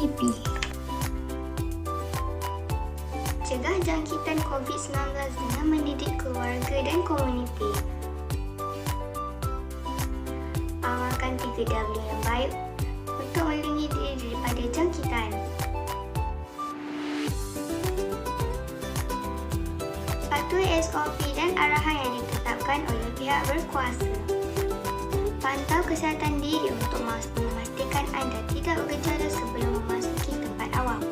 Community. Cegah jangkitan COVID-19 dengan mendidik keluarga dan komuniti. Amalkan 3W yang baik untuk melindungi diri daripada jangkitan. Patuhi SOP dan arahan yang ditetapkan oleh pihak berkuasa. Pantau kesihatan diri untuk memastikan anda tidak bergejala sebelum memasuki tempat awam.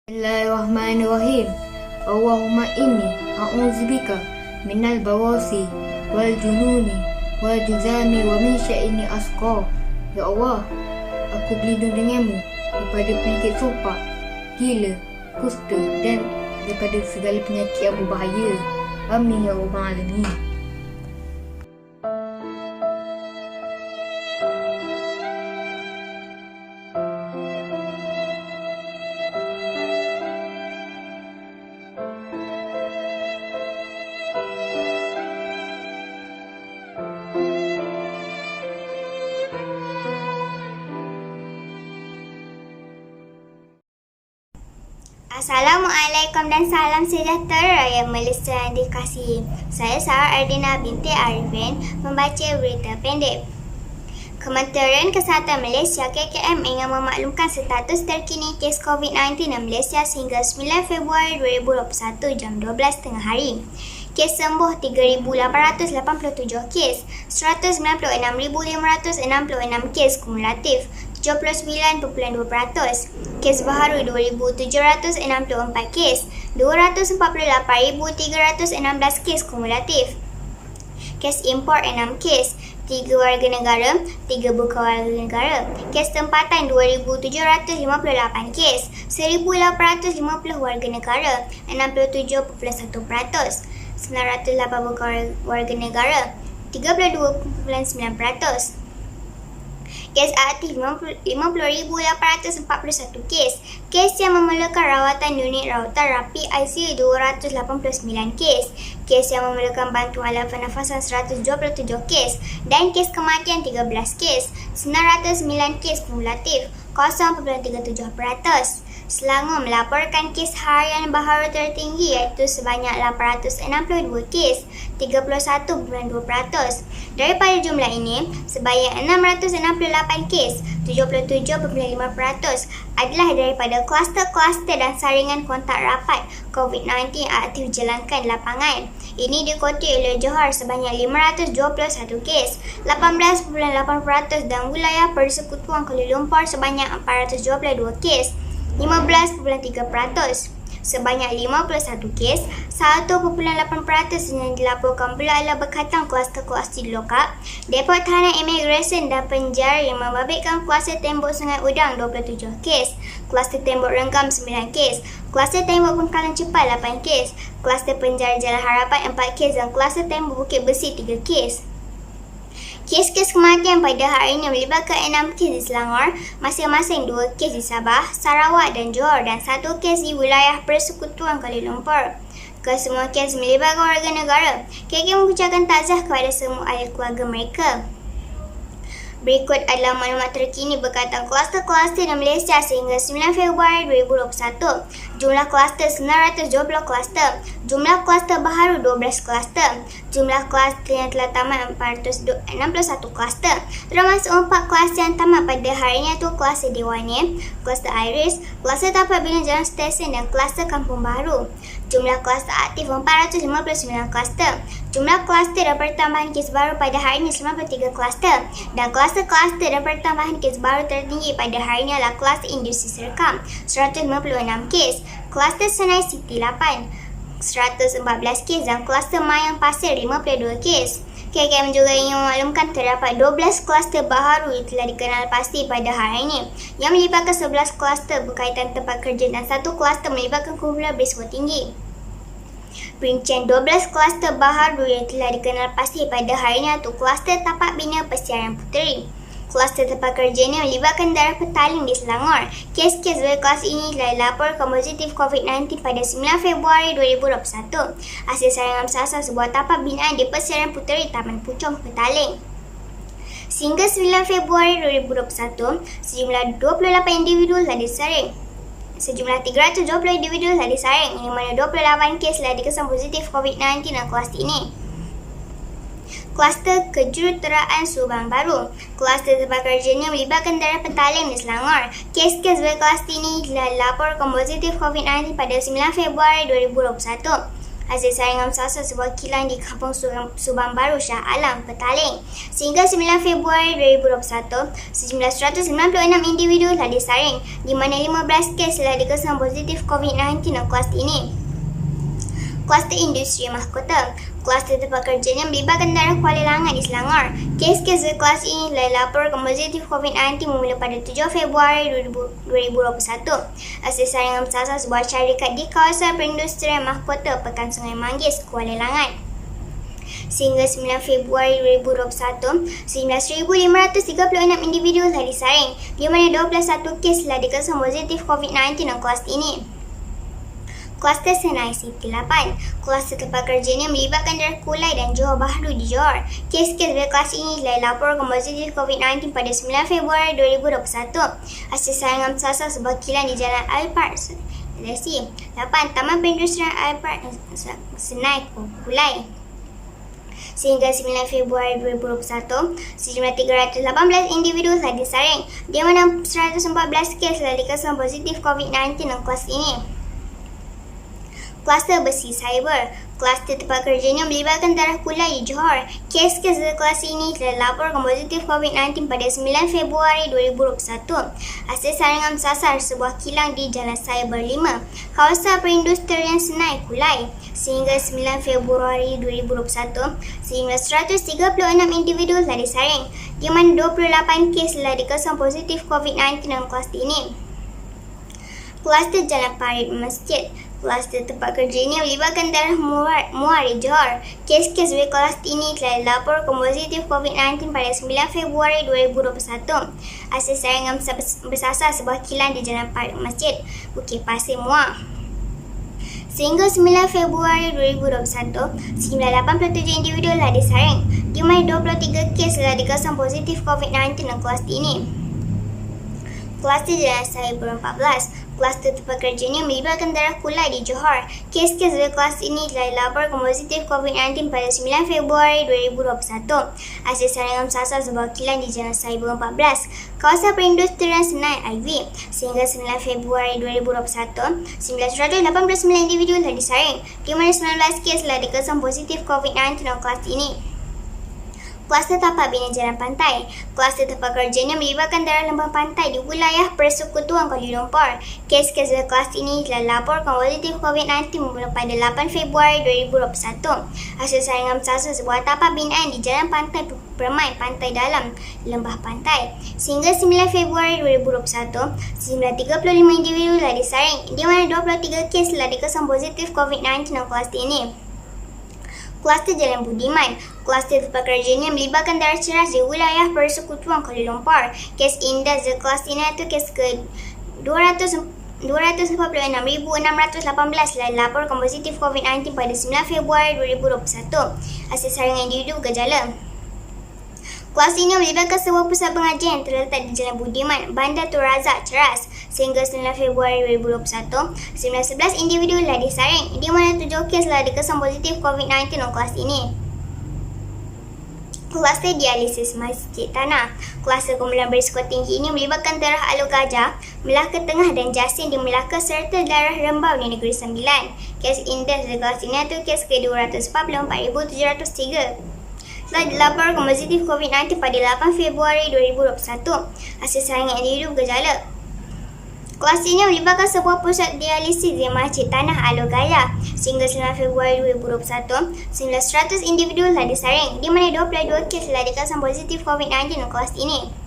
Bismillahirrahmanirrahim. Allahumma inni a'udzubika minal bawasi wal jununi wal juzami wa min syai'in asqa. Ya Allah, aku berlindung denganmu daripada penyakit sopak, gila, kusta dan daripada segala penyakit yang berbahaya. Amin ya rabbal alamin. Assalamualaikum dan salam sejahtera yang Malaysia yang dikasihi. Saya Sarah Ardina binti Arifin membaca berita pendek. Kementerian Kesihatan Malaysia KKM ingin memaklumkan status terkini kes COVID-19 di Malaysia sehingga 9 Februari 2021 jam 12 tengah hari. Kes sembuh 3,887 kes, 196,566 kes kumulatif, 79.2%. Kes baharu 2,764 kes, 248,316 kes kumulatif. Kes import 6 kes, 3 warga negara, 3 bukan warga negara. Kes tempatan 2,758 kes, 1,850 warga negara, 67.1%. 908 bukan warga negara, 32.9%. Kes aktif 50,841 kes. Kes yang memerlukan rawatan unit rawatan rapi ICU 289 kes. Kes yang memerlukan bantuan alat pernafasan 127 kes. Dan kes kematian 13 kes. 909 kes kumulatif, 0.37%. Selangor melaporkan kes harian baharu tertinggi iaitu sebanyak 862 kes, 31.2%. Daripada jumlah ini, sebanyak 668 kes, 77.5% adalah daripada kluster-kluster dan saringan kontak rapat COVID-19 aktif dijalankan di lapangan. Ini diikuti oleh Johor sebanyak 521 kes, 18.8% dan wilayah Persekutuan Kuala Lumpur sebanyak 422 kes, 15.3%. Sebanyak 51 kes, 1.8% yang dilaporkan pula adalah berkaitan kluster-kluster lokal. Depot Tahanan Imigresen dan Penjara yang membabitkan kluster tembok Sungai Udang 27 kes, kluster tembok Renggam 9 kes, kluster tembok Bengkalan Cepat 8 kes, kluster penjara Jalan Harapan 4 kes dan kluster tembok Bukit Besi 3 kes. Kes-kes kematian pada hari ini melibatkan 6 kes di Selangor, masing-masing 2 kes di Sabah, Sarawak dan Johor dan 1 kes di wilayah Persekutuan Kuala Lumpur. Kesemua kes melibatkan warga negara. KK mengucapkan takziah kepada semua ahli keluarga mereka. Berikut adalah maklumat terkini berkaitan kluster-kluster di Malaysia sehingga 9 Februari 2021. Jumlah kluster 920 kluster. Jumlah kluster baharu 12 kluster. Jumlah kluster yang telah tamat 461 kluster. Termasuk 4 kluster yang tamat pada harinya itu kluster Dewan, kluster Iris, kluster Tapak Bina Jalan Stesen dan kluster Kampung Baru. Jumlah kluster aktif 459 kluster. Jumlah kluster dan pertambahan kes baru pada hari ini 93 kluster. Dan kluster-kluster dan pertambahan kes baru tertinggi pada hari ini adalah kluster Industri Serkam 156 kes, kluster Senai City 8, 114 kes dan kluster Mayang Pasir 52 kes. KKM juga ingin memaklumkan terdapat 12 kluster baharu yang telah dikenal pasti pada hari ini, yang melibatkan 11 kluster berkaitan tempat kerja dan 1 kluster melibatkan kumpulan berisiko tinggi. Perincian 12 kluster baharu yang telah dikenal pasti pada hari ini iaitu kluster tapak bina persiaran puteri. Kluster tempat kerja ini melibatkan daerah Petaling di Selangor. Kes-kes berkelas ini telah dilaporkan positif COVID-19 pada 9 Februari 2021. Hasil saringan bersasar sebuah tapak binaan di persiaran puteri Taman Puchong, Petaling. Sehingga 9 Februari 2021, sejumlah 28 individu telah disaring. Sejumlah 320 individu telah disaring, di mana 28 kes telah dikesan positif COVID-19 dalam kluster ini. Kluster kejuruteraan Subang Baru. Kluster tempat kerja ini melibatkan daerah Petaling di Selangor. Kes-kes berkelas ini telah dilaporkan positif COVID-19 pada 9 Februari 2021. Hasil saringan bersasar sebuah kilang di Kampung Subang Baru, Shah Alam, Petaling. Sehingga 9 Februari 2021, sejumlah 196 individu telah disaring, di mana 15 kes telah dikesan positif COVID-19 dalam kluster ini. Kluster industri mahkota. Kluster tempat kerja yang melibatkan daerah Kuala Langat di Selangor. Kes-kes berkelas ini telah dilaporkan positif COVID-19 bermula pada 7 Februari 2021. Hasil saringan bersasar sebuah syarikat di kawasan perindustrian mahkota Pekan Sungai Manggis, Kuala Langat. Sehingga 9 Februari 2021, 19,536 individu telah disaring, di mana 21 kes telah dikesan positif COVID-19 dalam kluster ini. Kluster Senai City 8. Kluster tempat kerja ini melibatkan daerah Kulai dan Johor Bahru di Johor. Kes-kes berkelas ini telah dilaporkan positif COVID-19 pada 9 Februari 2021. Hasil saringan bersasar sebuah kilang di Jalan Alpart, LSC 8, Taman Perindustrian Alpart, Senai, Kulai. Sehingga 9 Februari 2021, sejumlah 318 individu telah disaring, di mana 114 kes telah dikesan positif COVID-19 dalam kluster ini. Kluster besi cyber. Kluster tempat kerja yang melibatkan daerah Kulai di Johor. Kes-kes berkelas ini telah dilaporkan positif COVID-19 pada 9 Februari 2021. Hasil saringan bersasar sebuah kilang di Jalan Cyber 5, kawasan perindustrian Senai, Kulai. Sehingga 9 Februari 2021, sehingga 136 individu telah disaring, di mana 28 kes telah dikesan positif COVID-19 dalam kluster ini. Kluster Jalan Parit Masjid. Kluster tempat kerja ini melibatkan daerah Muar di Johor. Kes-kes berkelas ini telah dilaporkan positif COVID-19 pada 9 Februari 2021. Hasil saringan bersasar sebuah kilang di Jalan Parit Masjid, Bukit Pasir, Muar. Sehingga 9 Februari 2021, sejumlah 87 individu telah disaring, di mana 23 kes telah dikesan positif COVID-19 dalam kluster ini. Kluster Jalan Cyber 14. Kluster tempat kerja ini melibatkan daerah Kulai di Johor. Kes-kes berkelas ini telah dilaporkan positif COVID-19 pada 9 Februari 2021. Hasil saringan bersasar sebuah kilang di Jalan Cyber 14, kawasan perindustrian Senai, IV. Sehingga 9 Februari 2021, 989 individu telah disaring, di mana 19 kes telah dikesan positif COVID-19 dalam kluster ini. Kluster tapak bina jalan pantai. Kluster tempat kerja yang melibatkan daerah lembah pantai di wilayah Persekutuan Kuala Lumpur. Kes-kes berkelas ini telah dilaporkan positif COVID-19 bermula pada 8 Februari 2021. Hasil saringan bersasar sebuah tapak binaan di jalan pantai Permai Pantai Dalam, Lembah Pantai. Sehingga 9 Februari 2021, sejumlah 35 individu telah disaring, di mana 23 kes telah dikesan positif COVID-19 dalam kluster ini. Kluster Jalan Budiman. Kluster tempat kerja ini melibatkan daerah Ceras di wilayah Persekutuan Kuala Lumpur. Kes indah di kluster ini itu kes ke 246,618 telah dilaporkan positif COVID-19 pada 9 Februari 2021. Hasil saringan individu gejala. Kluster ini melibatkan sebuah pusat pengajian yang terletak di Jalan Budiman, Bandar Tun Razak, Ceras. Sehingga 9 Februari 2021, 11 individu telah disaring, di mana 7 kes telah dikesan positif COVID-19 dalam kluster ini. Kluster dialisis Masjid Tanah. Kluster kumpulan berisiko tinggi ini melibatkan daerah Alor Gajah, Melaka Tengah dan Jasin di Melaka serta daerah Rembau di Negeri Sembilan. Kes indeks di kluster ini adalah kes ke-244,703. Telah dilaporkan positif COVID-19 pada 8 Februari 2021. Hasil saringan individu bergejala. Kelas ini melibatkan sebuah pusat dialisis di Masjid Tanah Alogaya. Sehingga 9 Februari 2021, 900 individu telah disaring, di mana 22 kes telah dikesan positif COVID-19 di kelas ini.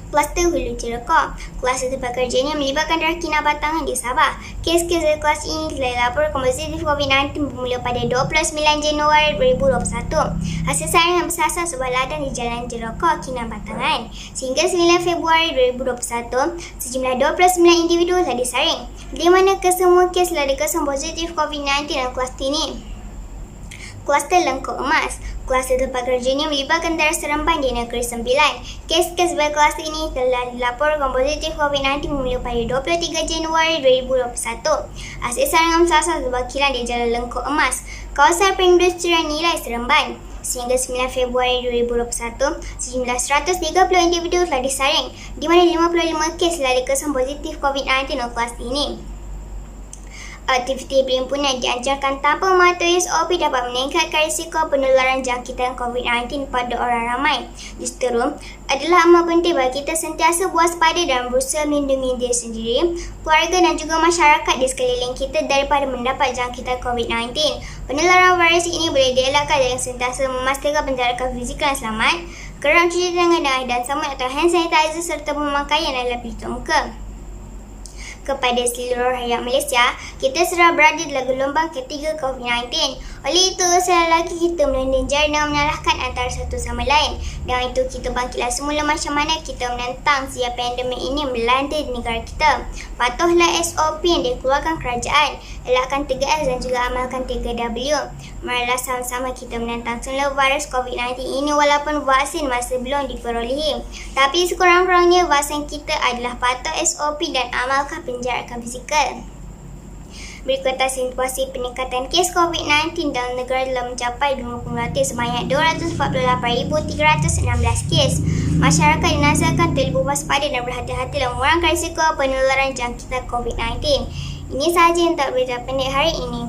Kluster Hulu Jelaka. Kluster tempat kerjanya melibatkan Darah Kinabatangan di Sabah. Kes-kes dari kelas ini telah dilaporkan positif COVID-19 bermula pada 29 Januari 2021. Hasil saringan bersasar sebuah ladang di Jalan Jelaka, Kinabatangan. Sehingga 9 Februari 2021, sejumlah 29 individu telah disaring, di mana kesemua kes telah dikesan positif COVID-19 dalam kluster ini. Kluster Lengkok Emas. Kluster tempat kerjanya melibatkan Darah Seremban di Negeri Sembilan. Kes-kes berkeluster ini telah dilaporkan positif COVID-19 bermula pada 23 Januari 2021. Hasil saringan bersasar sebuah kilang di Jalan Lengkok Emas, kawasan perindustrian Nilai Seremban. Sehingga 9 Februari 2021, sejumlah 130 individu telah disaring, di mana 55 kes telah dikesan positif COVID-19 dalam kluster ini. Aktiviti perhimpunan dianjurkan tanpa mematuhi SOP dapat meningkatkan risiko penularan jangkitan COVID-19 pada orang ramai. Justeru, adalah amat penting bagi kita sentiasa waspada dan berusaha melindungi diri sendiri, keluarga dan juga masyarakat di sekeliling kita daripada mendapat jangkitan COVID-19. Penularan virus ini boleh dielakkan dengan sentiasa memastikan penjarakan fizikal yang selamat, kerap cuci tangan dengan air dan sabun atau hand sanitizer serta pemakaian alat pelitup muka. Kepada seluruh rakyat Malaysia, kita sedang berada dalam gelombang ketiga COVID-19. Oleh itu, sekali lagi kita melindungi jari dan menyalahkan antara satu sama lain. Dengan itu, kita bangkitlah semula macam mana kita menentang siapa pandemik ini melanda di negara kita. Patuhlah SOP yang dikeluarkan kerajaan. Elakkan 3S dan juga amalkan 3W. Marilah sama-sama kita menentang semula virus COVID-19 ini walaupun vaksin masih belum diperolehi. Tapi sekurang-kurangnya vaksin kita adalah patuh SOP dan amalkan penjarakan fizikal. Berikut situasi peningkatan kes COVID-19 dalam negara telah mencapai 20 kumulatif sebanyak 248,316 kes. Masyarakat dinasihatkan terlebih waspada dan berhati-hati dalam mengurangkan risiko penularan jangkitan COVID-19. Ini sahaja yang tak berita pendek hari ini.